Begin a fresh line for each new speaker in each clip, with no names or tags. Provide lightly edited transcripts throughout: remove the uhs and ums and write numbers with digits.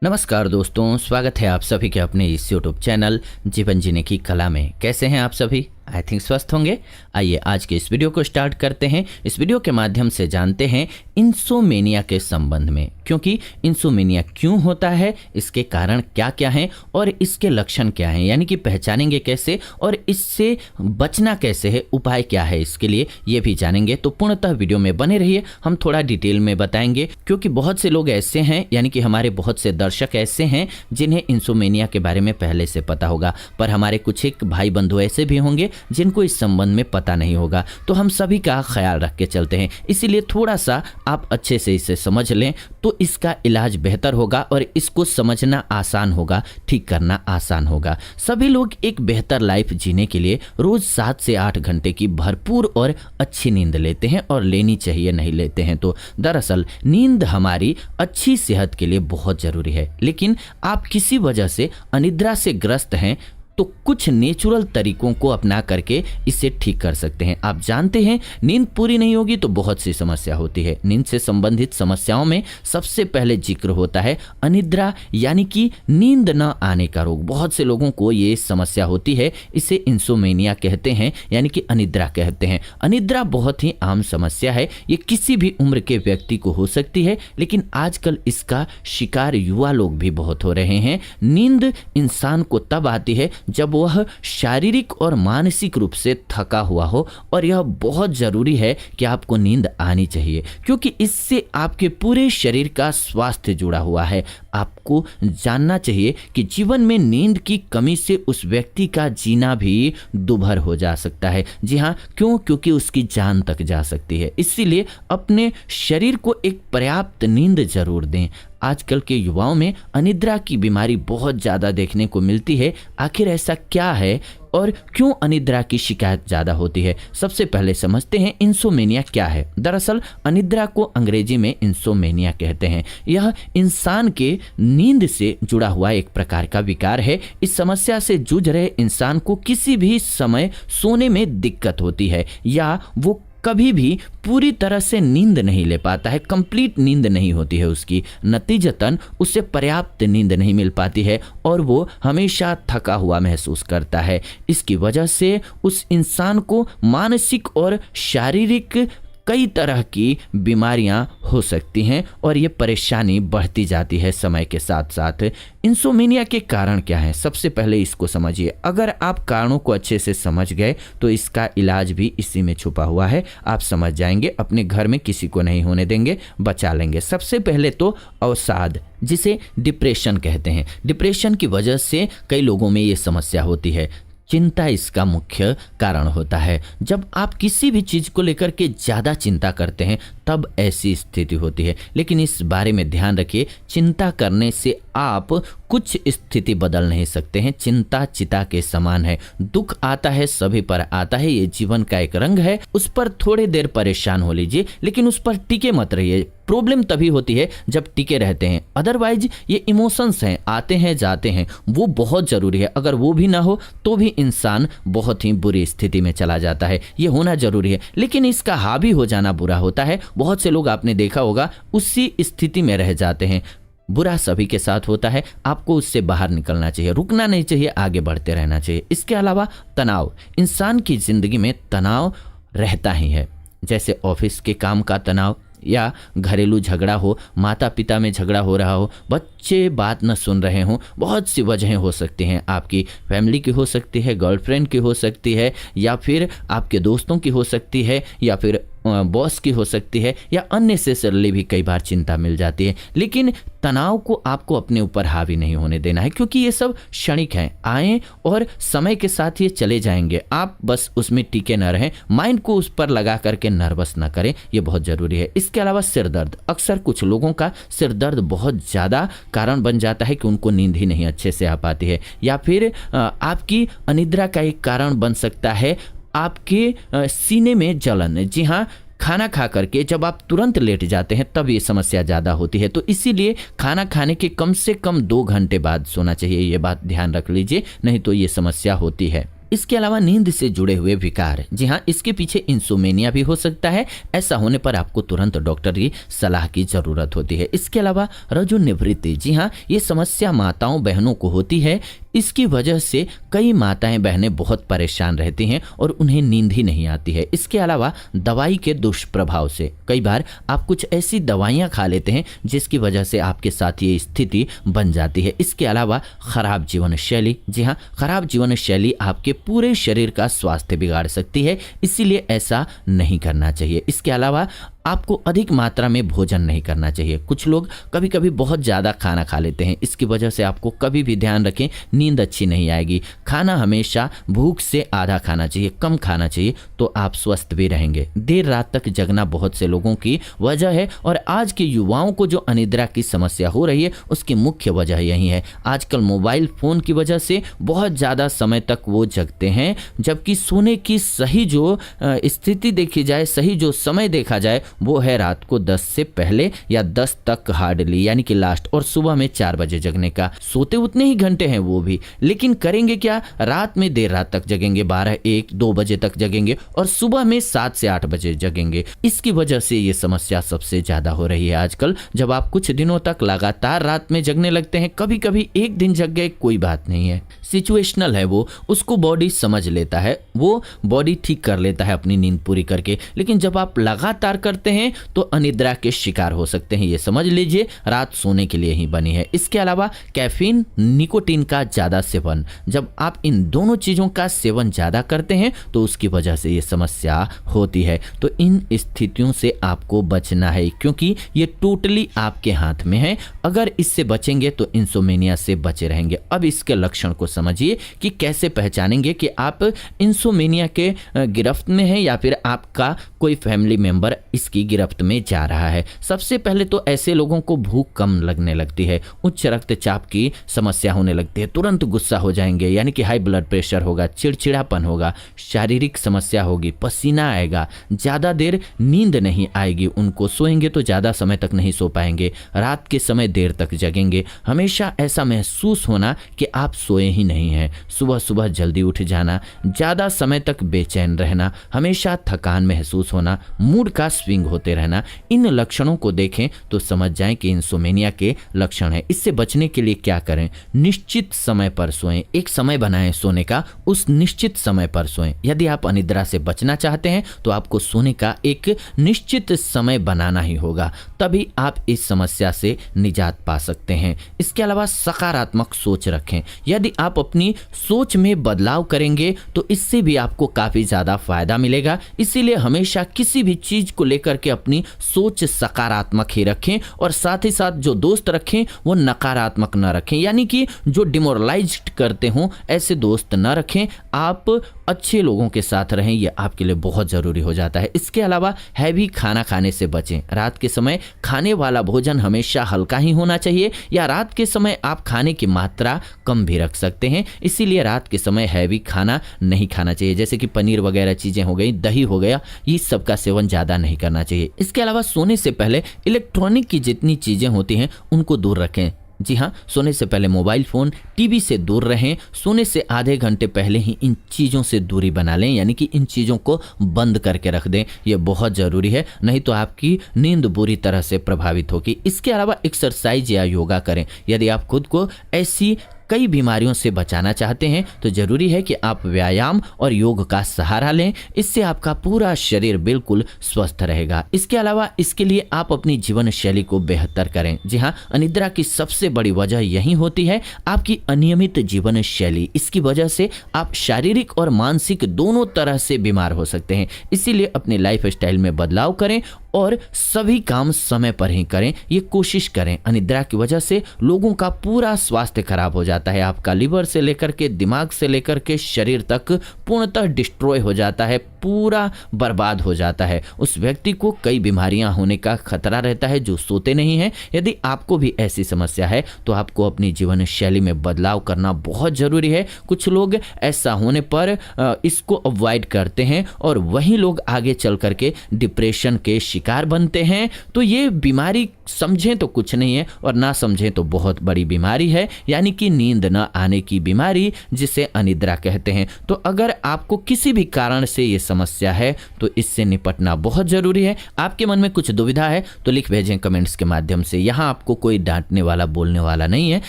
नमस्कार दोस्तों, स्वागत है आप सभी के अपने इस यूट्यूब चैनल जीवन जीने की कला में। कैसे हैं आप सभी? आई थिंक स्वस्थ होंगे। आइए आज के इस वीडियो को स्टार्ट करते हैं। इस वीडियो के माध्यम से जानते हैं इंसोमेनिया के संबंध में, क्योंकि इंसोमेनिया क्यों होता है, इसके कारण क्या क्या हैं और इसके लक्षण क्या हैं, यानी कि पहचानेंगे कैसे और इससे बचना कैसे है, उपाय क्या है, इसके लिए ये भी जानेंगे। तो पूर्णतः वीडियो में बने रहिए, हम थोड़ा डिटेल में बताएंगे, क्योंकि बहुत से लोग ऐसे हैं, यानी कि हमारे बहुत से दर्शक ऐसे हैं जिन्हें इंसोमेनिया के बारे में पहले से पता होगा, पर हमारे कुछ एक भाई बंधु ऐसे भी होंगे जिनको इस संबंध में पता नहीं होगा। तो हम सभी का ख्याल रख के चलते हैं, इसीलिए थोड़ा सा आप अच्छे से इसे समझ लें तो इसका इलाज बेहतर होगा और इसको समझना आसान होगा, ठीक करना आसान होगा। सभी लोग एक बेहतर लाइफ जीने के लिए रोज 7 से 8 घंटे की भरपूर और अच्छी नींद लेते हैं, और लेनी चाहिए, नहीं लेते हैं तो। दरअसल नींद हमारी अच्छी सेहत के लिए बहुत जरूरी है, लेकिन आप किसी वजह से अनिद्रा से ग्रस्त हैं तो कुछ नेचुरल तरीकों को अपना करके इसे ठीक कर सकते हैं। आप जानते हैं नींद पूरी नहीं होगी तो बहुत सी समस्या होती है। नींद से संबंधित समस्याओं में सबसे पहले जिक्र होता है अनिद्रा, यानी कि नींद न आने का रोग। बहुत से लोगों को ये समस्या होती है, इसे इंसोमेनिया कहते हैं, यानी कि अनिद्रा कहते हैं। अनिद्रा बहुत ही आम समस्या है, ये किसी भी उम्र के व्यक्ति को हो सकती है, लेकिन आजकल इसका शिकार युवा लोग भी बहुत हो रहे हैं। नींद इंसान को तब आती है जब वह शारीरिक और मानसिक रूप से थका हुआ हो, और यह बहुत जरूरी है कि आपको नींद आनी चाहिए, क्योंकि इससे आपके पूरे शरीर का स्वास्थ्य जुड़ा हुआ है। आपको जानना चाहिए कि जीवन में नींद की कमी से उस व्यक्ति का जीना भी दुभर हो जा सकता है। जी हाँ, क्यों? क्योंकि उसकी जान तक जा सकती है। इसीलिए अपने शरीर को एक पर्याप्त नींद जरूर दें। आजकल के युवाओं में अनिद्रा की बीमारी बहुत ज़्यादा देखने को मिलती है। आखिर ऐसा क्या है और क्यों अनिद्रा की शिकायत ज़्यादा होती है? सबसे पहले समझते हैं इंसोमेनिया क्या है। दरअसल अनिद्रा को अंग्रेजी में इंसोमेनिया कहते हैं। यह इंसान के नींद से जुड़ा हुआ एक प्रकार का विकार है। इस समस्या से जूझ रहे इंसान को किसी भी समय सोने में दिक्कत होती है, या वो कभी भी पूरी तरह से नींद नहीं ले पाता है, कंप्लीट नींद नहीं होती है उसकी। नतीजतन उसे पर्याप्त नींद नहीं मिल पाती है और वो हमेशा थका हुआ महसूस करता है। इसकी वजह से उस इंसान को मानसिक और शारीरिक कई तरह की बीमारियां हो सकती हैं, और ये परेशानी बढ़ती जाती है समय के साथ साथ। इंसोमेनिया के कारण क्या है, सबसे पहले इसको समझिए। अगर आप कारणों को अच्छे से समझ गए तो इसका इलाज भी इसी में छुपा हुआ है। आप समझ जाएंगे, अपने घर में किसी को नहीं होने देंगे, बचा लेंगे। सबसे पहले तो अवसाद, जिसे डिप्रेशन कहते हैं। डिप्रेशन की वजह से कई लोगों में ये समस्या होती है। चिंता इसका मुख्य कारण होता है। जब आप किसी भी चीज़ को लेकर के ज़्यादा चिंता करते हैं तब ऐसी स्थिति होती है। लेकिन इस बारे में ध्यान रखिए, चिंता करने से आप कुछ स्थिति बदल नहीं सकते हैं। चिंता चिता के समान है, दुख आता है सभी पर आता है, ये जीवन का एक रंग है। उस पर थोड़ी देर परेशान हो लीजिए, लेकिन उस पर टिके मत रहिए। प्रॉब्लम तभी होती है जब टिके रहते हैं। अदरवाइज ये इमोशंस हैं, आते हैं जाते हैं, वो बहुत ज़रूरी है। अगर वो भी ना हो तो भी इंसान बहुत ही बुरी स्थिति में चला जाता है। ये होना ज़रूरी है, लेकिन इसका हावी हो जाना बुरा होता है। बहुत से लोग आपने देखा होगा उसी स्थिति में रह जाते हैं। बुरा सभी के साथ होता है, आपको उससे बाहर निकलना चाहिए, रुकना नहीं चाहिए, आगे बढ़ते रहना चाहिए। इसके अलावा तनाव, इंसान की ज़िंदगी में तनाव रहता ही है, जैसे ऑफिस के काम का तनाव, या घरेलू झगड़ा हो, माता पिता में झगड़ा हो रहा हो, बच्चे बात न सुन रहे हों, बहुत सी वजहें हो सकती हैं। आपकी फैमिली की हो सकती है, गर्लफ्रेंड की हो सकती है, या फिर आपके दोस्तों की हो सकती है, या फिर बॉस की हो सकती है, या अननेसेसरली भी कई बार चिंता मिल जाती है। लेकिन तनाव को आपको अपने ऊपर हावी नहीं होने देना है, क्योंकि ये सब क्षणिक हैं, आए और समय के साथ ये चले जाएंगे। आप बस उसमें टिके न रहें, माइंड को उस पर लगा करके नर्वस ना करें, ये बहुत ज़रूरी है। इसके अलावा सिर दर्द, अक्सर कुछ लोगों का सिर दर्द बहुत ज़्यादा कारण बन जाता है कि उनको नींद ही नहीं अच्छे से आ पाती है, या फिर आपकी अनिद्रा का एक कारण बन सकता है आपके सीने में जलन। जी हाँ, खाना खा करके जब आप तुरंत लेट जाते हैं तब ये समस्या ज़्यादा होती है। तो इसीलिए खाना खाने के कम से कम 2 घंटे बाद सोना चाहिए, ये बात ध्यान रख लीजिए, नहीं तो ये समस्या होती है। इसके अलावा नींद से जुड़े हुए विकार, जी हाँ, इसके पीछे इंसोमेनिया भी हो सकता है। ऐसा होने पर आपको तुरंत डॉक्टर की सलाह की जरूरत होती है। इसके अलावा रजोनिवृत्ति, जी हाँ, ये समस्या माताओं बहनों को होती है। इसकी वजह से कई माताएं बहनें बहुत परेशान रहती हैं और उन्हें नींद ही नहीं आती है। इसके अलावा दवाई के दुष्प्रभाव से कई बार आप कुछ ऐसी दवाइयां खा लेते हैं जिसकी वजह से आपके साथ ये स्थिति बन जाती है। इसके अलावा खराब जीवन शैली, जी हाँ, खराब जीवन शैली आपके पूरे शरीर का स्वास्थ्य बिगाड़ सकती है, इसीलिए ऐसा नहीं करना चाहिए। इसके अलावा आपको अधिक मात्रा में भोजन नहीं करना चाहिए। कुछ लोग कभी कभी बहुत ज़्यादा खाना खा लेते हैं, इसकी वजह से आपको कभी भी ध्यान रखें, नींद अच्छी नहीं आएगी। खाना हमेशा भूख से आधा खाना चाहिए, कम खाना चाहिए, तो आप स्वस्थ भी रहेंगे। देर रात तक जगना बहुत से लोगों की वजह है और आज के युवाओं को जो अनिद्रा की समस्या हो रही है उसकी मुख्य वजह यही है। आजकल मोबाइल फ़ोन की वजह से बहुत ज़्यादा समय तक वो जगते हैं, जबकि सोने की सही जो स्थिति देखी जाए, सही जो समय देखा जाए वो है रात को 10 से पहले या 10 तक हार्डली, यानी कि लास्ट, और सुबह में 4 बजे जगने का। सोते उतने ही घंटे हैं वो भी, लेकिन करेंगे क्या, रात में देर रात तक जगेंगे, 12, 1, 2 बजे तक जगेंगे और सुबह में 7 से 8 बजे जगेंगे। इसकी वजह से ये समस्या सबसे ज़्यादा हो रही है आजकल। जब आप कुछ दिनों तक लगातार रात में जगने लगते हैं, कभी कभी एक दिन जग गए कोई बात नहीं है, सिचुएशनल है वो, उसको बॉडी समझ लेता है, वो बॉडी ठीक कर लेता है अपनी नींद पूरी करके। लेकिन जब आप लगातार करते हैं तो अनिद्रा के शिकार हो सकते हैं। ये समझ लीजिए रात सोने के लिए ही बनी है। इसके अलावा कैफीन, निकोटीन का ज़्यादा सेवन, जब आप इन दोनों चीज़ों का सेवन ज़्यादा करते हैं तो उसकी वजह से ये समस्या होती है। तो इन स्थितियों से आपको बचना है, क्योंकि ये टोटली आपके हाथ में है। अगर इससे बचेंगे तो इंसोमेनिया से बचे रहेंगे। अब इसके लक्षण को समझिए कि कैसे पहचानेंगे कि आप इंसोमेनिया के गिरफ्त में हैं या फिर आपका कोई फैमिली मेंबर इसकी गिरफ्त में जा रहा है। सबसे पहले तो ऐसे लोगों को भूख कम लगने लगती है, उच्च रक्तचाप की समस्या होने लगती है, तुरंत गुस्सा हो जाएंगे, यानी कि हाई ब्लड प्रेशर होगा, चिड़चिड़ापन होगा, शारीरिक समस्या होगी, पसीना आएगा, ज़्यादा देर नींद नहीं आएगी उनको, सोएंगे तो ज़्यादा समय तक नहीं सो पाएंगे, रात के समय देर तक जगेंगे, हमेशा ऐसा महसूस होना कि आप सोए ही नहीं हैं, सुबह सुबह जल्दी उठ जाना, ज़्यादा समय तक बेचैन रहना, हमेशा थकान महसूस होना, मूड का स्विंग होते रहना। इन लक्षणों को देखें तो समझ जाएं कि इंसोमेनिया के लक्षण है। इससे बचने के लिए क्या करें, निश्चित समय पर सोएं, एक समय बनाएं सोने का, उस निश्चित समय पर सोएं। यदि आप अनिद्रा से बचना चाहते हैं तो आपको सोने का एक निश्चित समय बनाना ही होगा, तभी आप इस समस्या से निजात पा सकते हैं। इसके अलावा सकारात्मक सोच रखें। यदि आप अपनी सोच में बदलाव करेंगे तो इससे भी आपको काफ़ी ज़्यादा फायदा मिलेगा। इसीलिए हमेशा किसी भी चीज़ को लेकर के अपनी सोच सकारात्मक ही रखें और साथ ही साथ जो दोस्त रखें वो नकारात्मक न रखें, यानी कि जो डिमोरलाइज्ड करते हों ऐसे दोस्त न रखें। आप अच्छे लोगों के साथ रहें, ये आपके लिए बहुत ज़रूरी हो जाता है। इसके अलावा हैवी खाना खाने से बचें। रात के समय खाने वाला भोजन हमेशा हल्का ही होना चाहिए, या रात के समय आप खाने की मात्रा कम भी रख सकते हैं। इसीलिए रात के समय हैवी खाना नहीं खाना चाहिए, जैसे कि पनीर वगैरह चीज़ें हो गई, दही हो गया, ये सब का सेवन ज़्यादा नहीं करना चाहिए। इसके अलावा सोने से पहले इलेक्ट्रॉनिक की जितनी चीज़ें होती हैं उनको दूर रखें। जी हाँ, सोने से पहले मोबाइल फ़ोन, टीवी से दूर रहें। सोने से आधे घंटे पहले ही इन चीज़ों से दूरी बना लें, यानी कि इन चीज़ों को बंद करके रख दें। ये बहुत ज़रूरी है, नहीं तो आपकी नींद बुरी तरह से प्रभावित होगी। इसके अलावा एक्सरसाइज या योगा करें। यदि आप खुद को ऐसी कई बीमारियों से बचाना चाहते हैं तो ज़रूरी है कि आप व्यायाम और योग का सहारा लें। इससे आपका पूरा शरीर बिल्कुल स्वस्थ रहेगा। इसके अलावा इसके लिए आप अपनी जीवन शैली को बेहतर करें। जी हाँ, अनिद्रा की सबसे बड़ी वजह यही होती है आपकी अनियमित जीवन शैली। इसकी वजह से आप शारीरिक और मानसिक दोनों तरह से बीमार हो सकते हैं। इसीलिए अपने लाइफ स्टाइल में बदलाव करें और सभी काम समय पर ही करें, ये कोशिश करें। अनिद्रा की वजह से लोगों का पूरा स्वास्थ्य खराब हो जाता है। आपका लिवर से लेकर के दिमाग से लेकर के शरीर तक पूर्णतः डिस्ट्रॉय हो जाता है। पूरा बर्बाद हो जाता है। उस व्यक्ति को कई बीमारियां होने का खतरा रहता है जो सोते नहीं हैं। यदि आपको भी ऐसी समस्या है तो आपको अपनी जीवन शैली में बदलाव करना बहुत ज़रूरी है। कुछ लोग ऐसा होने पर इसको अवॉइड करते हैं और वही लोग आगे चल करके डिप्रेशन के शिकार बनते हैं। तो ये बीमारी समझें तो कुछ नहीं है और ना समझें तो बहुत बड़ी बीमारी है, यानी कि नींद न आने की बीमारी, जिसे अनिद्रा कहते हैं। तो अगर आपको किसी भी कारण से ये समस्या है तो इससे निपटना बहुत ज़रूरी है। आपके मन में कुछ दुविधा है तो लिख भेजें कमेंट्स के माध्यम से। यहाँ आपको कोई डांटने वाला बोलने वाला नहीं है।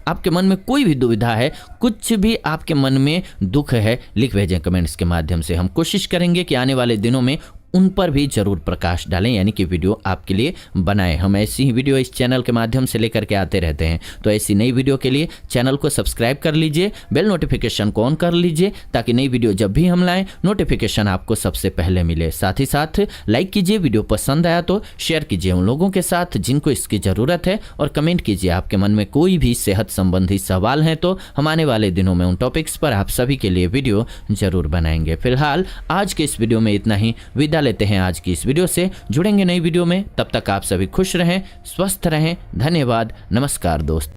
आपके मन में कोई भी दुविधा है, कुछ भी आपके मन में दुख है, लिख भेजें कमेंट्स के माध्यम से। हम कोशिश करेंगे कि आने वाले दिनों में उन पर भी जरूर प्रकाश डालें, यानी कि वीडियो आपके लिए बनाएं। हम ऐसी ही वीडियो इस चैनल के माध्यम से लेकर के आते रहते हैं। तो ऐसी नई वीडियो के लिए चैनल को सब्सक्राइब कर लीजिए, बेल नोटिफिकेशन को ऑन कर लीजिए ताकि नई वीडियो जब भी हम लाएं नोटिफिकेशन आपको सबसे पहले मिले। साथ ही साथ लाइक कीजिए, वीडियो पसंद आया तो शेयर कीजिए उन लोगों के साथ जिनको इसकी ज़रूरत है, और कमेंट कीजिए आपके मन में कोई भी सेहत संबंधी सवाल हैं तो हम आने वाले दिनों में उन टॉपिक्स पर आप सभी के लिए वीडियो जरूर बनाएंगे। फिलहाल आज के इस वीडियो में इतना ही। विदा लेते हैं आज की इस वीडियो से, जुड़ेंगे नई वीडियो में। तब तक आप सभी खुश रहें, स्वस्थ रहें। धन्यवाद, नमस्कार दोस्त।